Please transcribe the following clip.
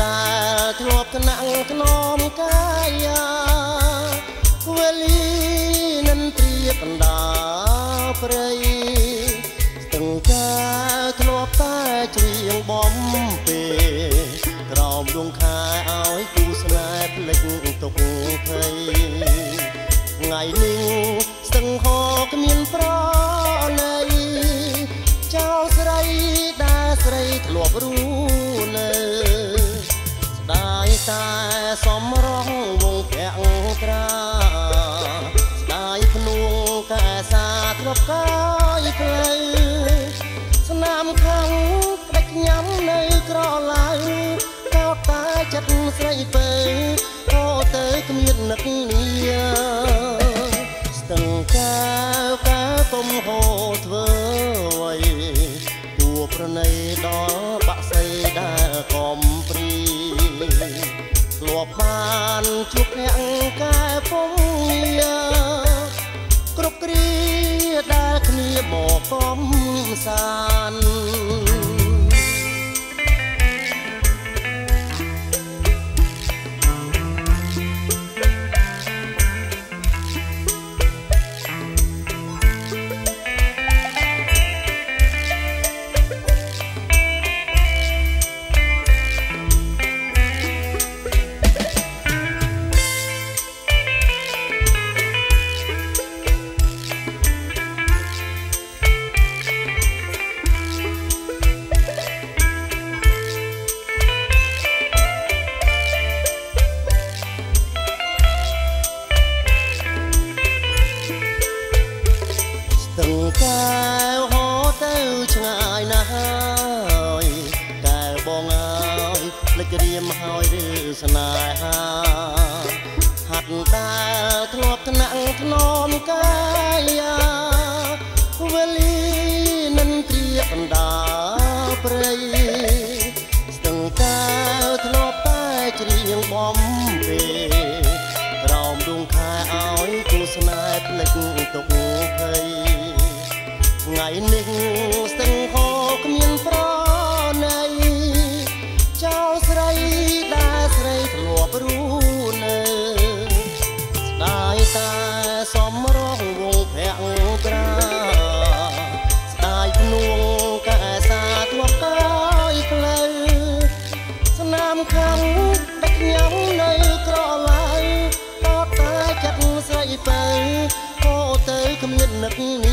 ដាធ្លាប់ថ្នាក់ខ្នំកាយាវេលីនឹងត្រៀបកណ្ដាលព្រៃស្ទឹងកាធ្លាប់តែច្រៀងបំពេក្រោមដួងខែឲ្យគូស្នេហ៍ភ្លេចទុកភ័យថ្ងៃនេះស្ទឹងហោគ្មានប្រណីចៅស្រីដែលស្រីធ្លាប់รู้នៅស្ដាយតែសំរងវងប្រាក់ត្រាស្ដាយភ្នួងកែសាធ្លាប់កាយផ្លូវស្នាមខាងផ្ដាច់ញ៉ាំនៅក្រឡៅកោតតែចិត្តស្រីពើក៏ទៅគ្មាននឹកនីស្ទឹងកាវគុំហូរធ្វើអ្វីពួប្រណីដល់បាក់សីដែលកំព្រីធ្លាប់បានជួបភក្តិកែពងគ្រប់គ្រាដែលគ្នាមកកំសាន្តកែវហោទៅឆ្ងាយណាស់ហើយកែវបងអើយភ្លេចរៀមហើយឬស្នេហាហាត់ដែលធ្លាប់ថ្នាក់ថ្នមកាយាវេលីនឹងព្រាកណ្ដាលព្រៃស្ទឹងកែវធ្លាប់តែច្រៀងបំពេក្រោមដួងខែឲ្យគូស្នេហ៍ភ្លេចទុកភ័យថ្ងៃនេះស្ទឹងហោគ្មានប្រណីចៅស្រីដែលស្រីធ្លាប់รู้នៅស្ដាយតែសំរងវងប្រាក់ត្រាស្ដាយភ្នួងកែសាធ្លាប់កាយផ្លូវស្នាមខាងដាច់ញ៉ាំនៅក្រឡៅតតែចិត្តស្រីពើក៏ទៅគ្មាននឹក